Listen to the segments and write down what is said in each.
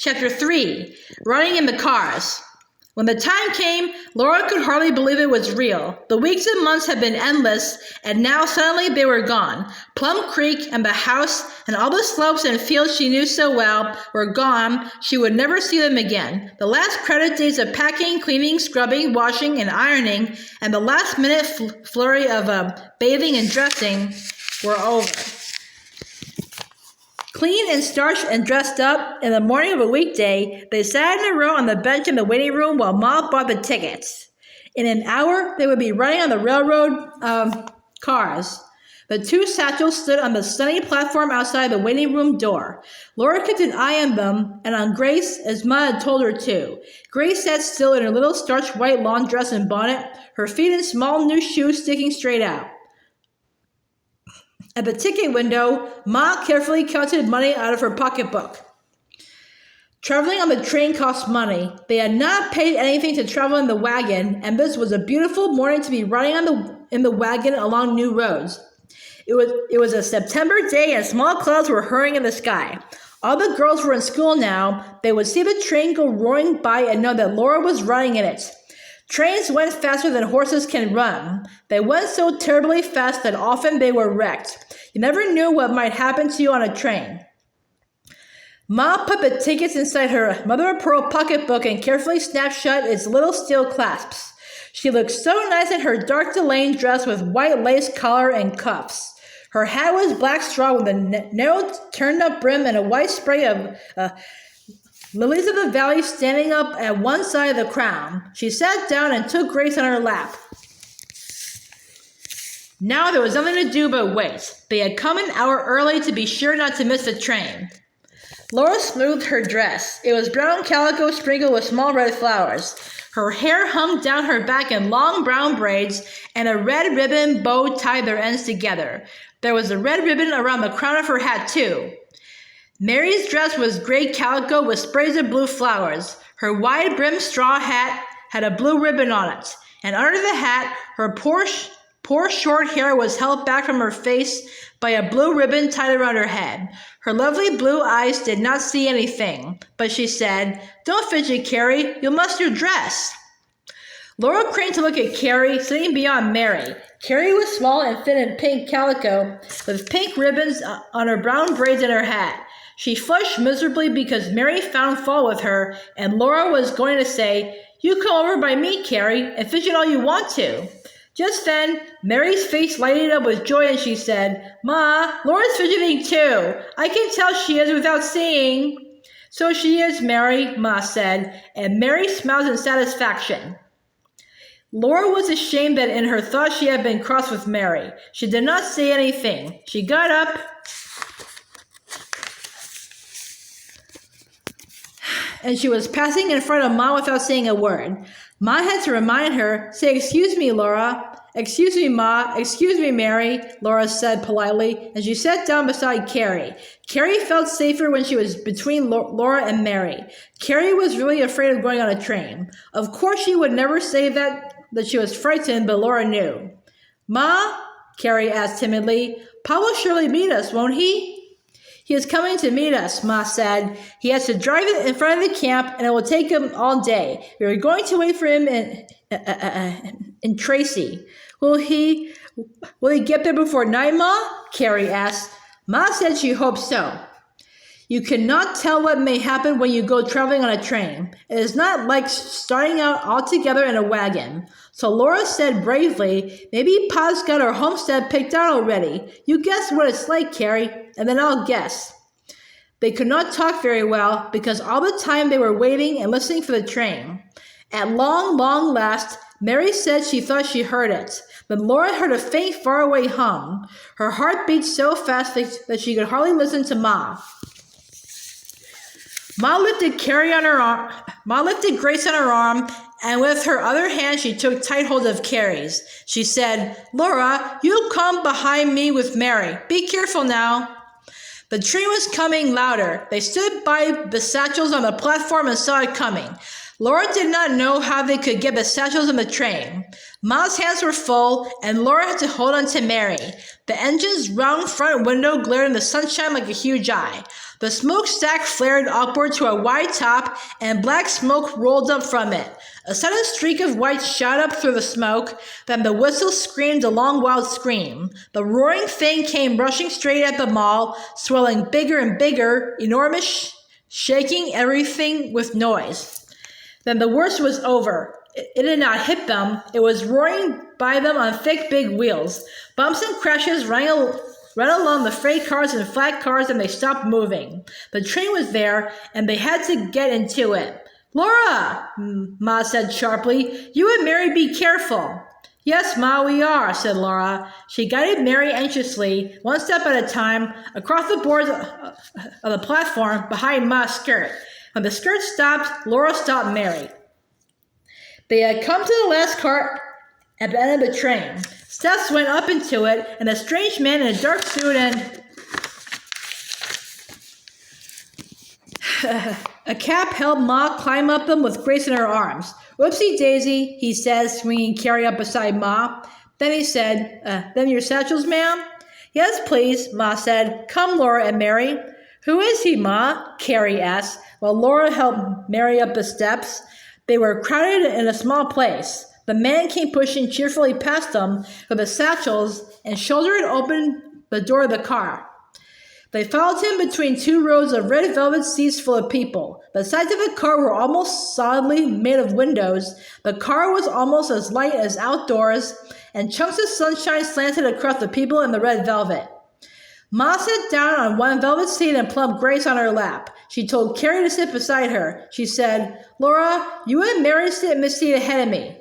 Chapter 3. Running in the Cars. When the time came, Laura could hardly believe it was real. The weeks and months had been endless, and now suddenly they were gone. Plum Creek and the house and all the slopes and fields she knew so well were gone. She would never see them again. The last crowded days of packing, cleaning, scrubbing, washing, and ironing, and the last-minute flurry of bathing and dressing were over. Clean and starched and dressed up, in the morning of a weekday, they sat in a row on the bench in the waiting room while Ma bought the tickets. In an hour, they would be running on the railroad cars. The two satchels stood on the sunny platform outside the waiting room door. Laura kept an eye on them and on Grace, as Ma had told her to. Grace sat still in her little starched white lawn dress and bonnet, her feet in small new shoes sticking straight out. At the ticket window, Ma carefully counted money out of her pocketbook. Traveling on the train cost money. They had not paid anything to travel in the wagon, and this was a beautiful morning to be riding in the wagon along new roads. It was a September day, and small clouds were hurrying in the sky. All the girls were in school now. They would see the train go roaring by and know that Laura was riding in it. Trains went faster than horses can run. They went so terribly fast that often they were wrecked. You never knew what might happen to you on a train. Ma put the tickets inside her mother-of-pearl pocketbook and carefully snapped shut its little steel clasps. She looked so nice in her dark delaine dress with white lace collar and cuffs. Her hat was black straw with a narrow turned-up brim and a white spray of lilies of the valley standing up at one side of the crown. She sat down and took Grace on her lap. Now there was nothing to do but wait. They had come an hour early to be sure not to miss the train. Laura smoothed her dress. It was brown calico sprinkled with small red flowers. Her hair hung down her back in long brown braids, and a red ribbon bow tied their ends together. There was a red ribbon around the crown of her hat, too. Mary's dress was gray calico with sprays of blue flowers. Her wide-brimmed straw hat had a blue ribbon on it, and under the hat, her poor short hair was held back from her face by a blue ribbon tied around her head. Her lovely blue eyes did not see anything, but she said, "Don't fidget, Carrie. You'll muss your dress." Laura craned to look at Carrie, sitting beyond Mary. Carrie was small and thin in pink calico, with pink ribbons on her brown braids and her hat. She flushed miserably because Mary found fault with her, and Laura was going to say, "You come over by me, Carrie, and fidget all you want to." Just then, Mary's face lighted up with joy, and she said, "Ma, Laura's fidgeting too. I can tell she is without seeing." "So she is, Mary," Ma said, and Mary smiled in satisfaction. Laura was ashamed that in her thought she had been cross with Mary. She did not say anything. She got up and she was passing in front of Ma without saying a word. Ma had to remind her, "Say, excuse me, Laura." "Excuse me, Ma. Excuse me, Mary," Laura said politely, and she sat down beside Carrie. Carrie felt safer when she was between Laura and Mary. Carrie was really afraid of going on a train. Of course, she would never say that she was frightened, but Laura knew. "Ma," Carrie asked timidly, "Pa will surely meet us, won't he?" "He is coming to meet us," Ma said. "He has to drive in front of the camp, and it will take him all day. We are going to wait for him in Tracy. Will he get there before night, Ma?" Carrie asked. Ma said she hoped so. You cannot tell what may happen when you go traveling on a train. It is not like starting out all together in a wagon. So Laura said bravely, "Maybe Pa's got our homestead picked out already. You guess what it's like, Carrie, and then I'll guess." They could not talk very well because all the time they were waiting and listening for the train. At long last, Mary said she thought she heard it. But Laura heard a faint, faraway hum. Her heart beat so fast that she could hardly listen to Ma. Ma lifted Grace on her arm, and with her other hand she took tight hold of Carrie's. She said, "Laura, you come behind me with Mary. Be careful now." The train was coming louder. They stood by the satchels on the platform and saw it coming. Laura did not know how they could get the satchels in the train. Ma's hands were full, and Laura had to hold on to Mary. The engine's round front window glared in the sunshine like a huge eye. The smokestack flared upward to a wide top, and black smoke rolled up from it. A sudden streak of white shot up through the smoke, then the whistle screamed a long wild scream. The roaring thing came rushing straight at the mall, swelling bigger and bigger, enormous, shaking everything with noise. Then the worst was over. It did not hit them. It was roaring by them on thick, big wheels. Bumps and crashes ran along the freight cars and flat cars, and they stopped moving. The train was there, and they had to get into it. "Laura!" Ma said sharply. "You and Mary be careful." "Yes, Ma, we are," said Laura. She guided Mary anxiously, one step at a time, across the boards of the platform behind Ma's skirt. When the skirt stopped, Laura stopped Mary. They had come to the last car at the end of the train. Steps went up into it, and a strange man in a dark suit and a cap helped Ma climb up them with Grace in her arms. "Whoopsie daisy," he said, swinging Carrie up beside Ma. Then he said, "Them your satchels, ma'am?" "Yes, please," Ma said. "Come, Laura and Mary." "Who is he, Ma?" Carrie asked, while Laura helped Mary up the steps. They were crowded in a small place. The man came pushing cheerfully past them with the satchels and shouldered open the door of the car. They followed him between two rows of red velvet seats full of people. The sides of the car were almost solidly made of windows. The car was almost as light as outdoors, and chunks of sunshine slanted across the people in the red velvet. Ma sat down on one velvet seat and plumped Grace on her lap. She told Carrie to sit beside her. She said, "Laura, you and Mary sit in the seat ahead of me."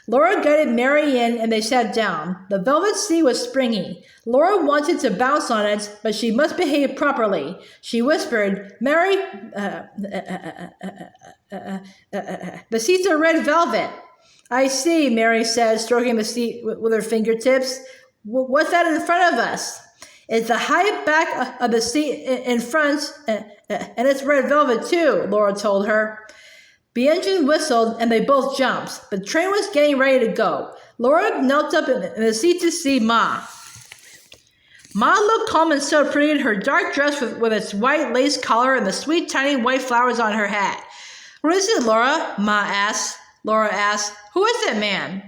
Laura guided Mary in, and they sat down. The velvet seat was springy. Laura wanted to bounce on it, but she must behave properly. She whispered, "Mary, the seats are red velvet." "I see," Mary said, stroking the seat with her fingertips. "What's that in front of us?" "It's the high back of the seat in front, and it's red velvet too," Laura told her. The engine whistled, and they both jumped. The train was getting ready to go. Laura knelt up in the seat to see Ma. Ma looked calm and so pretty in her dark dress with its white lace collar and the sweet tiny white flowers on her hat. "What is it, Laura?" Ma asked. Laura asked, "Who is it, man?"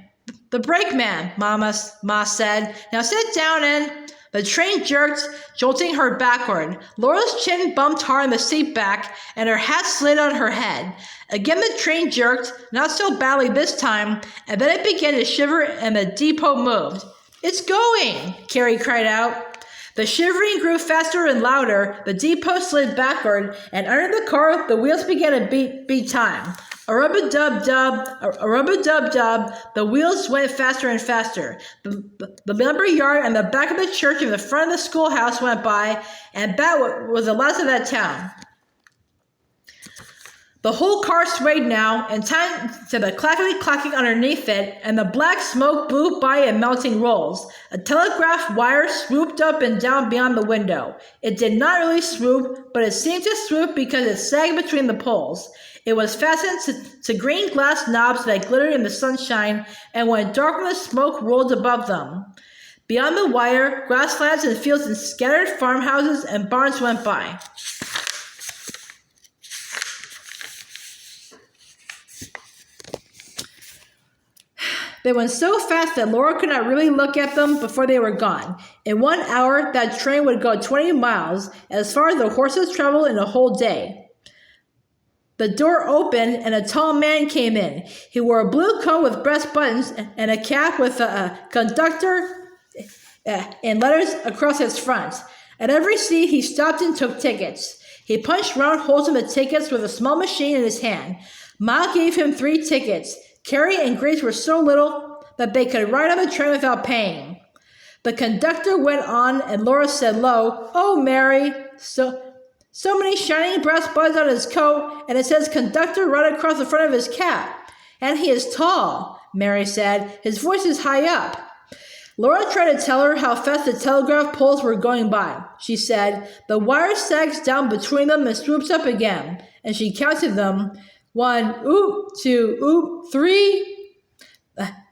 "The brakeman," Ma said. "Now sit down and—" The train jerked, jolting her backward. Laura's chin bumped hard on the seat back, and her hat slid on her head. Again the train jerked, not so badly this time, and then it began to shiver and the depot moved. "It's going!" Carrie cried out. The shivering grew faster and louder. The depot slid backward, and under the car the wheels began to beat time. A rub-a-dub-dub, a rub-a-dub-dub. The wheels went faster and faster. The lumber yard and the back of the church and the front of the schoolhouse went by, and that was the last of that town. The whole car swayed now, in time to the clackety-clacking underneath it, and the black smoke blew by in melting rolls. A telegraph wire swooped up and down beyond the window. It did not really swoop, but it seemed to swoop because it sagged between the poles. It was fastened to green glass knobs that glittered in the sunshine and went dark when the smoke rolled above them. Beyond the wire, grasslands and fields and scattered farmhouses and barns went by. They went so fast that Laura could not really look at them before they were gone. In 1 hour, that train would go 20 miles, as far as the horses traveled in a whole day. The door opened, and a tall man came in. He wore a blue coat with breast buttons and a cap with a conductor in letters across its front. At every seat, he stopped and took tickets. He punched round holes in the tickets with a small machine in his hand. Ma gave him 3 tickets. Carrie and Grace were so little that they could ride on the train without paying. The conductor went on, and Laura said low, "Oh, Mary, so many shining brass buttons on his coat, and it says conductor right across the front of his cap. And he is tall," Mary said. "His voice is high up." Laura tried to tell her how fast the telegraph poles were going by. She said, "The wire sags down between them and swoops up again," and she counted them. 1, oop, 2, oop, 3.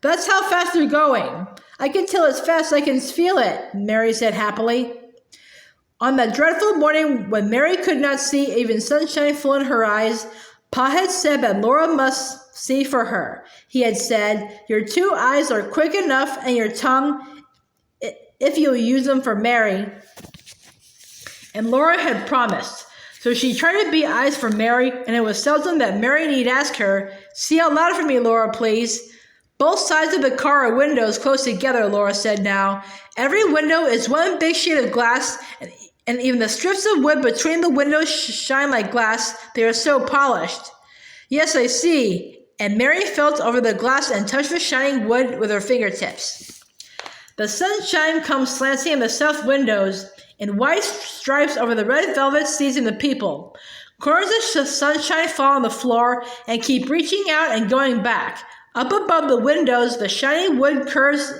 That's how fast they're going. I can tell it's fast, I can feel it, Mary said happily. On that dreadful morning when Mary could not see even sunshine full in her eyes, Pa had said that Laura must see for her. He had said, "Your 2 eyes are quick enough, and your tongue, if you'll use them for Mary." And Laura had promised. So she tried to be eyes for Mary, and it was seldom that Mary need ask her, "See out loud for me, Laura, please." "Both sides of the car are windows close together," Laura said now. "Every window is one big sheet of glass, and even the strips of wood between the windows shine like glass. They are so polished." "Yes, I see." And Mary felt over the glass and touched the shining wood with her fingertips. The sunshine comes slanting in the south windows, in white stripes over the red velvet seats and the people. Corners of sunshine fall on the floor and keep reaching out and going back. Up above the windows, the shining wood curves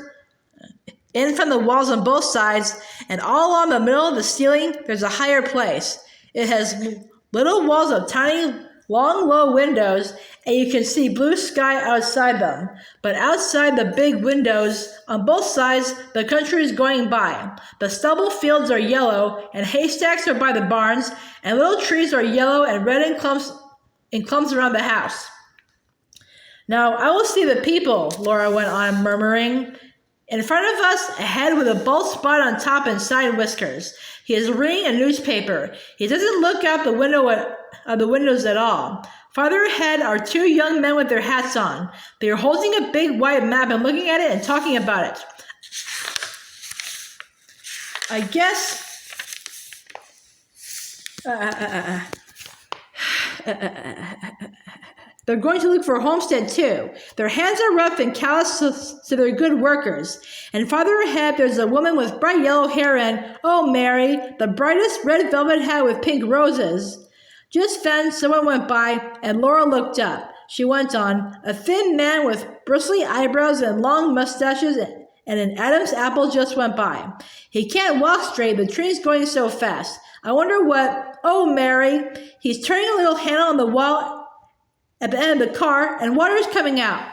in from the walls on both sides, and all along the middle of the ceiling, there's a higher place. It has little walls of tiny, long, low windows, and you can see blue sky outside them. But outside the big windows, on both sides, the country is going by. The stubble fields are yellow, and haystacks are by the barns, and little trees are yellow and red in clumps around the house. "Now I will see the people," Laura went on, murmuring. "In front of us, a head with a bald spot on top and side whiskers. He is reading a newspaper. He doesn't look out the windows at all. Farther ahead are 2 young men with their hats on. They are holding a big white map and looking at it and talking about it. I guess they're going to look for a homestead too. Their hands are rough and callous, so they're good workers. And farther ahead, there's a woman with bright yellow hair and, oh Mary, the brightest red velvet hat with pink roses." Just then, someone went by, and Laura looked up. She went on, "A thin man with bristly eyebrows and long mustaches and an Adam's apple just went by. He can't walk straight, the train's going so fast. I wonder what, oh Mary, he's turning a little handle on the wall at the end of the car, and water's coming out.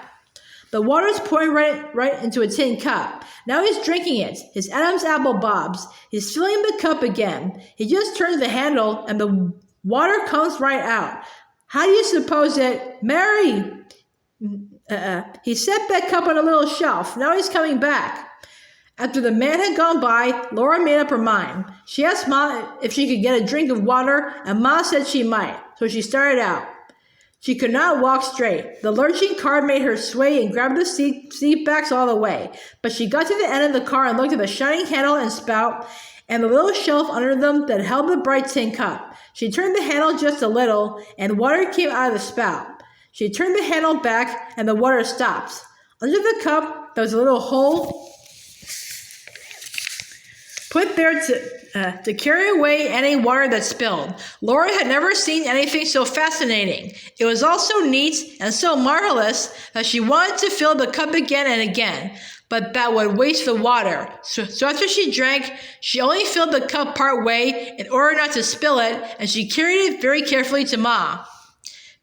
The water's pouring right into a tin cup. Now he's drinking it. His Adam's apple bobs. He's filling the cup again. He just turns the handle, and the water comes right out. How do you suppose it? Mary!" He set that cup on a little shelf. Now he's coming back. After the man had gone by, Laura made up her mind. She asked Ma if she could get a drink of water, and Ma said she might, so she started out. She could not walk straight. The lurching car made her sway and grab the seat backs all the way. But she got to the end of the car and looked at the shining handle and spout and the little shelf under them that held the bright tin cup. She turned the handle just a little, and water came out of the spout. She turned the handle back, and the water stopped. Under the cup, there was a little hole put there to carry away any water that spilled. Laura had never seen anything so fascinating. It was all so neat and so marvelous that she wanted to fill the cup again and again, but that would waste the water. So after she drank, she only filled the cup part way in order not to spill it, and she carried it very carefully to Ma.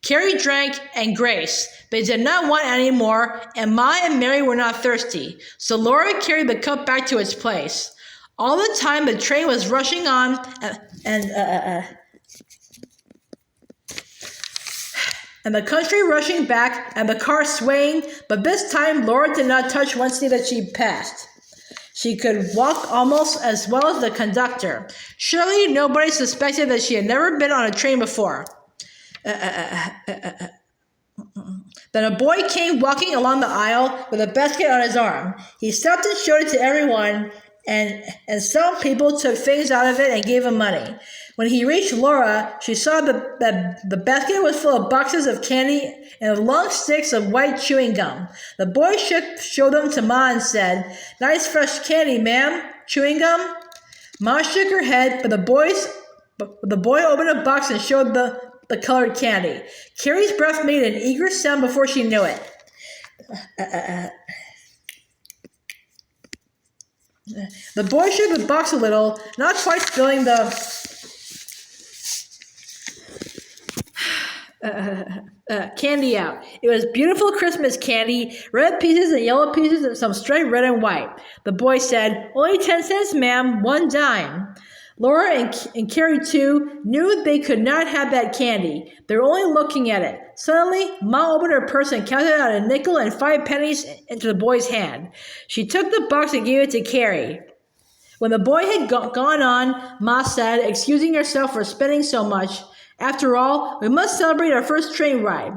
Carrie drank, and Grace. They did not want any more, and Ma and Mary were not thirsty, so Laura carried the cup back to its place. All the time the train was rushing on, and the country rushing back, and the car swaying, but this time Laura did not touch one seat that she passed. She could walk almost as well as the conductor. Surely nobody suspected that she had never been on a train before. Then a boy came walking along the aisle with a basket on his arm. He stopped and showed it to everyone, and some people took things out of it and gave him money. When he reached Laura, she saw that the basket was full of boxes of candy and long sticks of white chewing gum. The boy showed them to Ma and said, "Nice fresh candy, ma'am. Chewing gum?" Ma shook her head, but the boy opened a box and showed the colored candy. Carrie's breath made an eager sound before she knew it. The boy shook the box a little, not quite spilling the candy out. It was beautiful Christmas candy, red pieces and yellow pieces and some striped red and white. The boy said, "Only 10 cents, ma'am, 1 dime." Laura and Carrie, too, knew they could not have that candy. They were only looking at it. Suddenly, Ma opened her purse and counted out a nickel and 5 pennies into the boy's hand. She took the box and gave it to Carrie. When the boy had gone on, Ma said, excusing herself for spending so much, "After all, we must celebrate our first train ride."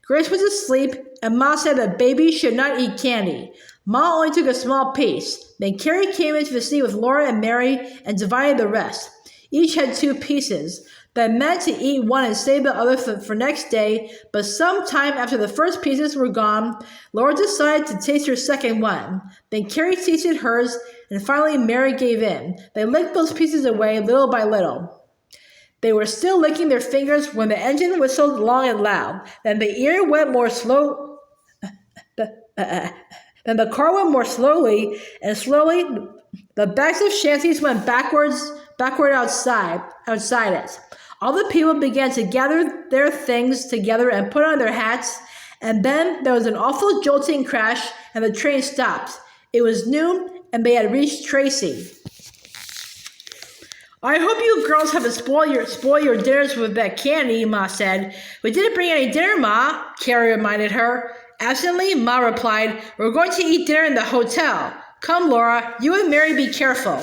Grace was asleep, and Ma said that babies should not eat candy. Ma only took a small piece. Then Carrie came into the seat with Laura and Mary and divided the rest. Each had 2 pieces. They meant to eat one and save the other for next day, but some time after the first pieces were gone, Laura decided to taste her second one. Then Carrie tasted hers, and finally Mary gave in. They licked those pieces away little by little. They were still licking their fingers when the engine whistled long and loud. Then the car went more slowly, and slowly the backs of shanties went backward outside it. All the people began to gather their things together and put on their hats, and then there was an awful jolting crash, and the train stopped. It was noon, and they had reached Tracy. "I hope you girls haven't spoiled your dinners with that candy," Ma said. "We didn't bring any dinner, Ma," Carrie reminded her. Absently, Ma replied, "We're going to eat dinner in the hotel. Come, Laura, you and Mary be careful."